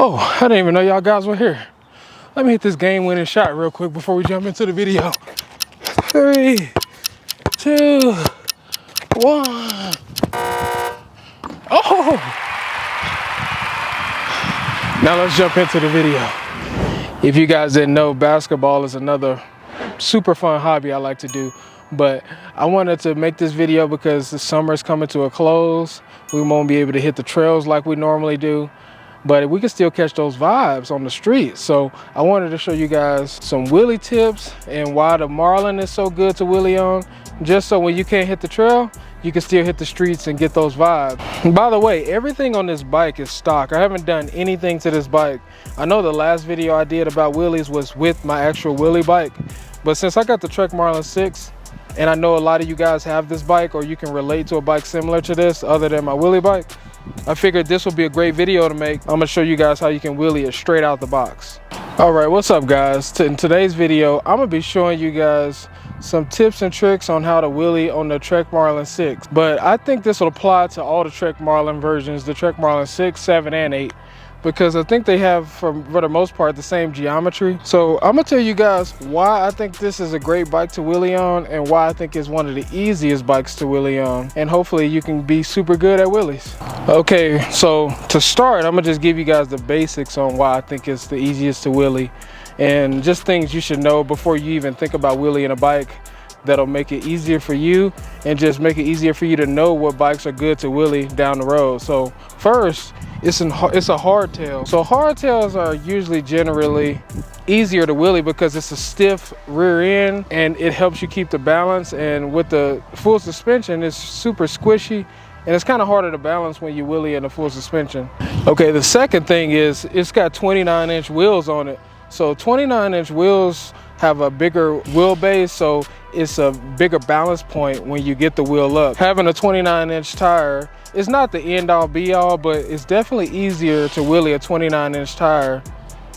Oh, I didn't even know y'all guys were here. Let me hit this game-winning shot real quick before we jump into the video. 3, 2, 1. Oh! Now let's jump into the video. If you guys didn't know, basketball is another super fun hobby I like to do. But I wanted to make this video because the summer is coming to a close. We won't be able to hit the trails like we normally do, but we can still catch those vibes on the street. So I wanted to show you guys some wheelie tips and why the Marlin is so good to wheelie on, just so when you can't hit the trail, you can still hit the streets and get those vibes. And by the way, everything on this bike is stock. I haven't done anything to this bike. I know the last video I did about wheelies was with my actual wheelie bike, but since I got the Trek Marlin 6, and I know a lot of you guys have this bike or you can relate to a bike similar to this other than my wheelie bike, I figured this would be a great video to make. I'm gonna show you guys how you can wheelie it straight out the box. All right, what's up guys? In today's video, I'm gonna be showing you guys some tips and tricks on how to wheelie on the Trek Marlin 6. But I think this will apply to all the Trek Marlin versions, the Trek Marlin 6, 7, and 8. Because I think they have, for the most part, the same geometry. So I'm gonna tell you guys why I think this is a great bike to wheelie on and why I think it's one of the easiest bikes to wheelie on. And hopefully you can be super good at wheelies. Okay, so to start, I'm gonna just give you guys the basics on why I think it's the easiest to wheelie and just things you should know before you even think about wheeling a bike that'll make it easier for you and just make it easier for you to know what bikes are good to wheelie down the road. So first, it's a hardtail. So hardtails are usually generally easier to wheelie because it's a stiff rear end and it helps you keep the balance, and with the full suspension it's super squishy and it's kind of harder to balance when you wheelie in a full suspension. Okay, the second thing is it's got 29-inch wheels on it. So 29-inch wheels have a bigger wheelbase, so it's a bigger balance point when you get the wheel up. Having a 29-inch tire is not the end-all be-all, but it's definitely easier to wheelie a 29-inch tire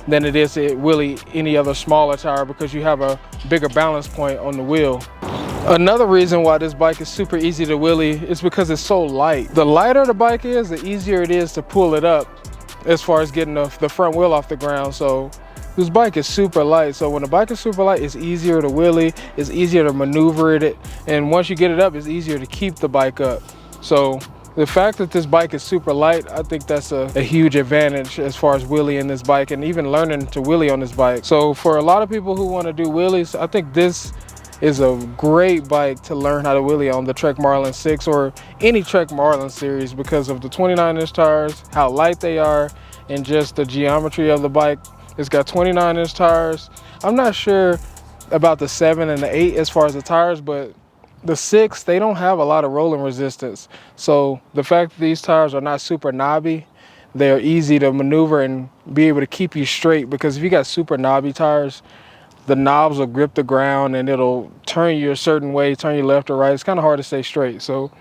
than it is to wheelie any other smaller tire because you have a bigger balance point on the wheel. Another reason why this bike is super easy to wheelie is because it's so light. The lighter the bike is, the easier it is to pull it up as far as getting the front wheel off the ground. So this bike is super light, so when the bike is super light, it's easier to wheelie, it's easier to maneuver it, and once you get it up, it's easier to keep the bike up. So the fact that this bike is super light, I think that's a huge advantage as far as wheeling this bike and even learning to wheelie on this bike. So for a lot of people who want to do wheelies, I think this is a great bike to learn how to wheelie on, the Trek Marlin 6 or any Trek Marlin series, because of the 29-inch tires, how light they are, and just the geometry of the bike. It's got 29-inch tires. I'm not sure about the 7 and the 8 as far as the tires, but the 6, they don't have a lot of rolling resistance. So the fact that these tires are not super knobby, they're easy to maneuver and be able to keep you straight, because if you got super knobby tires, the knobs will grip the ground and it'll turn you a certain way, turn you left or right. It's kind of hard to stay straight. So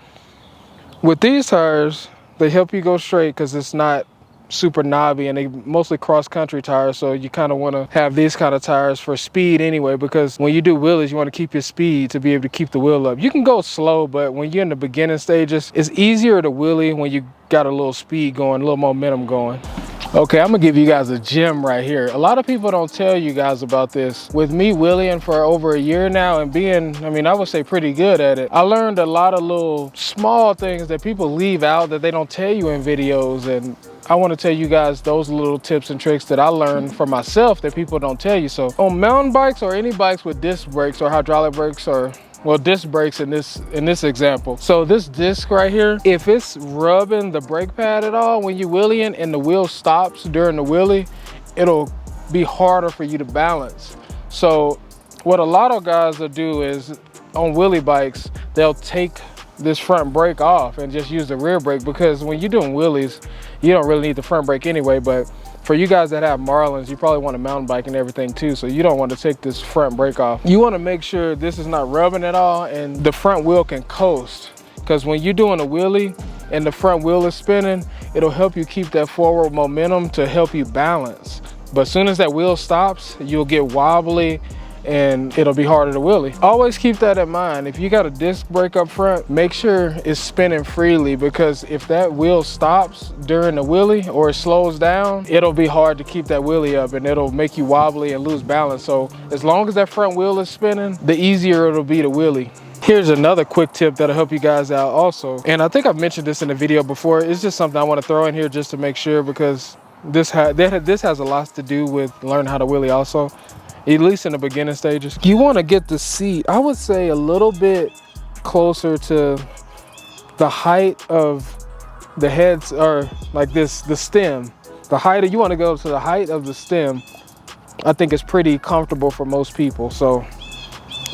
with these tires, they help you go straight because it's not super knobby, and they mostly cross-country tires, so you kind of want to have these kind of tires for speed anyway, because when you do wheelies you want to keep your speed to be able to keep the wheel up. You can go slow, but when you're in the beginning stages, it's easier to wheelie when you got a little speed going, a little momentum going. Okay, I'm gonna give you guys a gem right here. A lot of people don't tell you guys about this. With me wheeling for over a year now and being, I would say pretty good at it, I learned a lot of little small things that people leave out that they don't tell you in videos, and I want to tell you guys those little tips and tricks that I learned for myself that people don't tell you. So on mountain bikes or any bikes with disc brakes or hydraulic brakes, or well, disc brakes in this example. So this disc right here, if it's rubbing the brake pad at all when you're wheeling and the wheel stops during the wheelie, it'll be harder for you to balance. So what a lot of guys will do is on wheelie bikes, they'll take this front brake off and just use the rear brake, because when you're doing wheelies, you don't really need the front brake anyway. But for you guys that have Marlins, you probably want a mountain bike and everything too, so you don't want to take this front brake off. You want to make sure this is not rubbing at all and the front wheel can coast, because when you're doing a wheelie and the front wheel is spinning, it'll help you keep that forward momentum to help you balance. But as soon as that wheel stops, you'll get wobbly and it'll be harder to wheelie. Always keep that in mind. If you got a disc brake up front, make sure it's spinning freely, because if that wheel stops during the wheelie or it slows down, it'll be hard to keep that wheelie up and it'll make you wobbly and lose balance. So as long as that front wheel is spinning, the easier it'll be to wheelie. Here's another quick tip that'll help you guys out also. And I think I've mentioned this in the video before. It's just something I want to throw in here just to make sure, because this has a lot to do with learning how to wheelie also, at least in the beginning stages. You want to get the seat, I would say, a little bit closer to the height of the heads, or like this, the stem. The height, you want to go to the height of the stem. I think it's pretty comfortable for most people. So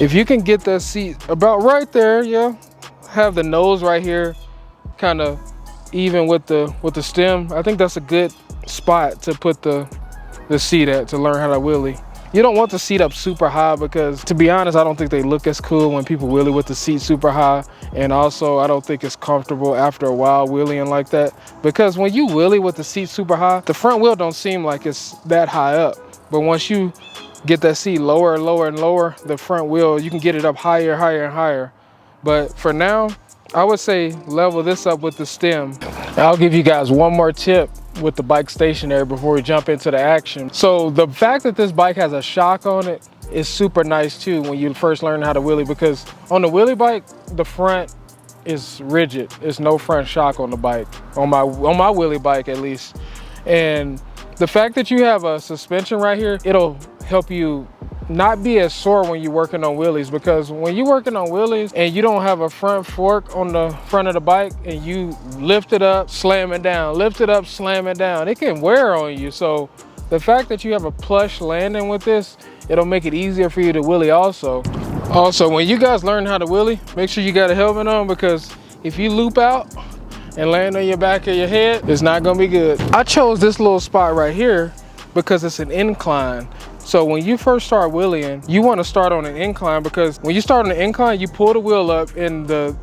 if you can get that seat about right there, yeah, have the nose right here, kind of even with the stem, I think that's a good spot to put the seat at to learn how to wheelie. You don't want the seat up super high, because to be honest, I don't think they look as cool when people wheelie with the seat super high. And also, I don't think it's comfortable after a while wheeling like that, because when you wheelie with the seat super high, the front wheel don't seem like it's that high up. But once you get that seat lower and lower and lower, the front wheel, you can get it up higher, higher and higher. But for now, I would say level this up with the stem. I'll give you guys one more tip with the bike stationary before we jump into the action. So the fact that this bike has a shock on it is super nice too when you first learn how to wheelie, because on the wheelie bike, the front is rigid. There's no front shock on the bike, on my wheelie bike at least. And the fact that you have a suspension right here, it'll help you not be as sore when you're working on wheelies, because when you're working on wheelies and you don't have a front fork on the front of the bike and you lift it up, slam it down, lift it up, slam it down, it can wear on you. So the fact that you have a plush landing with this, it'll make it easier for you to wheelie also. Also, when you guys learn how to wheelie, make sure you got a helmet on, because if you loop out and land on your back or your head, it's not gonna be good. I chose this little spot right here because it's an incline. So when you first start wheeling, you want to start on an incline, because when you start on an incline, you pull the wheel up, and the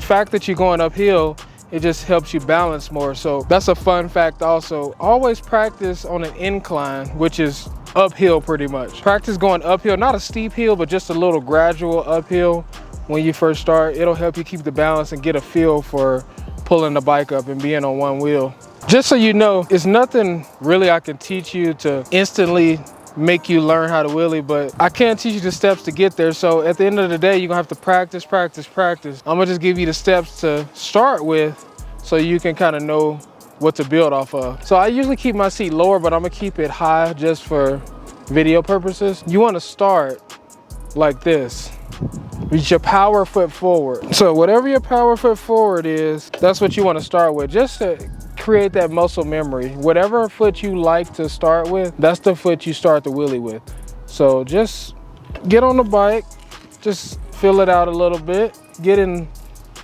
fact that you're going uphill, it just helps you balance more. So that's a fun fact also. Always practice on an incline, which is uphill pretty much. Practice going uphill, not a steep hill, but just a little gradual uphill when you first start. It'll help you keep the balance and get a feel for pulling the bike up and being on one wheel. Just so you know, it's nothing really I can teach you to instantly make you learn how to wheelie, but I can teach you the steps to get there. So at the end of the day, you're gonna have to practice, practice, practice. I'm gonna just give you the steps to start with so you can kind of know what to build off of. So I usually keep my seat lower, but I'm gonna keep it high just for video purposes. You wanna start like this. Reach your power foot forward. So whatever your power foot forward is, that's what you wanna start with, just to create that muscle memory. Whatever foot you like to start with, that's the foot you start the wheelie with. So just get on the bike, just fill it out a little bit, get in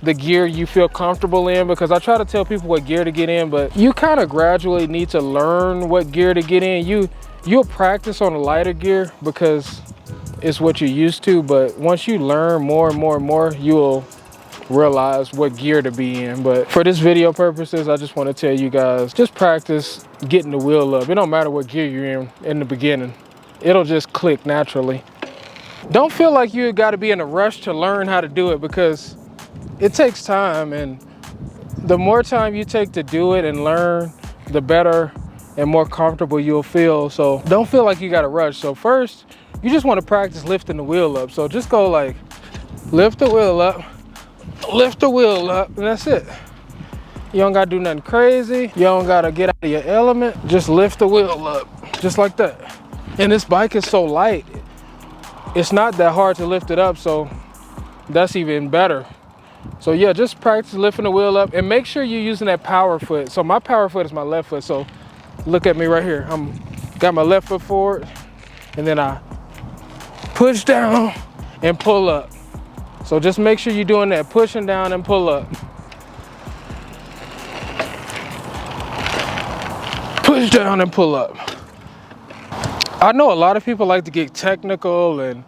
the gear you feel comfortable in, because I try to tell people what gear to get in, but you kind of gradually need to learn what gear to get in. You'll practice on a lighter gear because it's what you're used to, but once you learn more and more and more, you'll realize what gear to be in. But for this video purposes, I just want to tell you guys, just practice getting the wheel up. It don't matter what gear you're in the beginning. It'll just click naturally. Don't feel like you got to be in a rush to learn how to do it, because it takes time, and the more time you take to do it and learn, the better and more comfortable you'll feel. So don't feel like you got to rush. So first, you just want to practice lifting the wheel up. So just go like, lift the wheel up, lift the wheel up, and that's it. You don't gotta do nothing crazy. You don't gotta get out of your element. Just lift the wheel up, just like that. And this bike is so light, it's not that hard to lift it up, so that's even better. So yeah, just practice lifting the wheel up, and make sure you're using that power foot. So my power foot is my left foot, so look at me right here. Got my left foot forward, and then I push down and pull up. So just make sure you're doing that, pushing down and pull up. Push down and pull up. I know a lot of people like to get technical and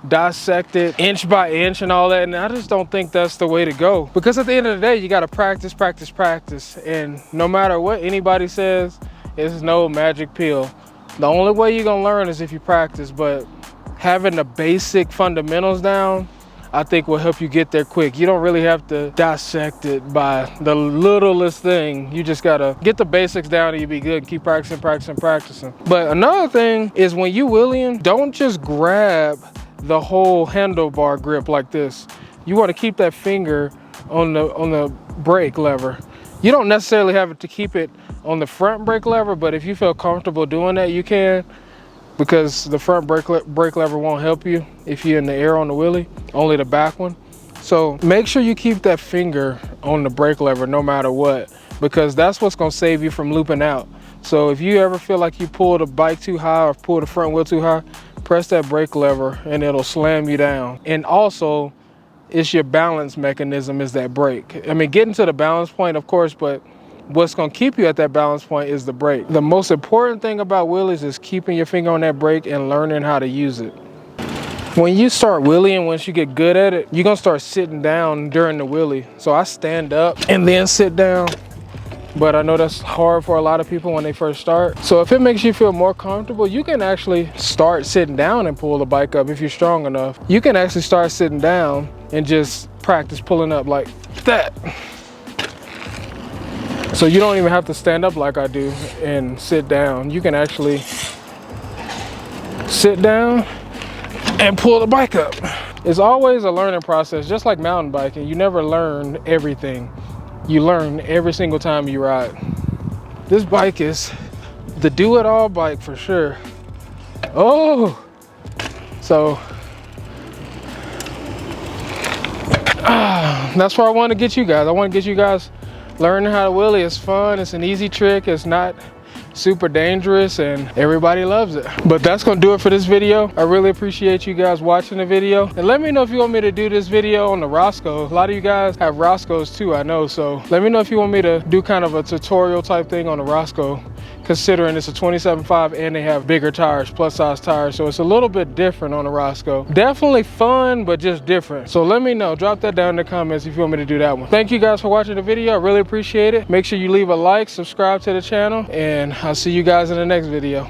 dissect it inch by inch and all that, and I just don't think that's the way to go. Because at the end of the day, you gotta practice, practice, practice. And no matter what anybody says, it's no magic pill. The only way you're gonna learn is if you practice, but having the basic fundamentals down, I think will help you get there quick. You don't really have to dissect it by the littlest thing. You just gotta get the basics down and you'll be good. Keep practicing, practicing, practicing. But another thing is when you wheeling, don't just grab the whole handlebar grip like this. You wanna keep that finger on the brake lever. You don't necessarily have to keep it on the front brake lever, but if you feel comfortable doing that, you can, because the front brake lever won't help you if you're in the air on the wheelie, only the back one. So make sure you keep that finger on the brake lever no matter what, because that's what's gonna save you from looping out. So if you ever feel like you pull the bike too high or pull the front wheel too high, press that brake lever and it'll slam you down. And also, it's your balance mechanism is that brake. I mean, getting to the balance point, of course, but what's gonna keep you at that balance point is the brake. The most important thing about wheelies is keeping your finger on that brake and learning how to use it. When you start wheeling, once you get good at it, you're gonna start sitting down during the wheelie. So I stand up and then sit down, but I know that's hard for a lot of people when they first start. So if it makes you feel more comfortable, you can actually start sitting down and pull the bike up if you're strong enough. You can actually start sitting down and just practice pulling up like that. So you don't even have to stand up like I do and sit down. You can actually sit down and pull the bike up. It's always a learning process, just like mountain biking. You never learn everything. You learn every single time you ride. This bike is the do-it-all bike for sure. Oh, so that's where I want to get you guys. I want to get you guys learning how to wheelie. It's fun, it's an easy trick, it's not super dangerous, and everybody loves it. But that's gonna do it for this video. I really appreciate you guys watching the video, and let me know if you want me to do this video on the Roscoe. A lot of you guys have Roscoes too, I know, so let me know if you want me to do kind of a tutorial type thing on the Roscoe, considering it's a 27.5 and they have bigger tires, plus size tires, so it's a little bit different on the Roscoe. Definitely fun, but just different. So let me know, drop that down in the comments if you want me to do that one. Thank you guys for watching the video, I really appreciate it. Make sure you leave a like, subscribe to the channel, and I'll see you guys in the next video.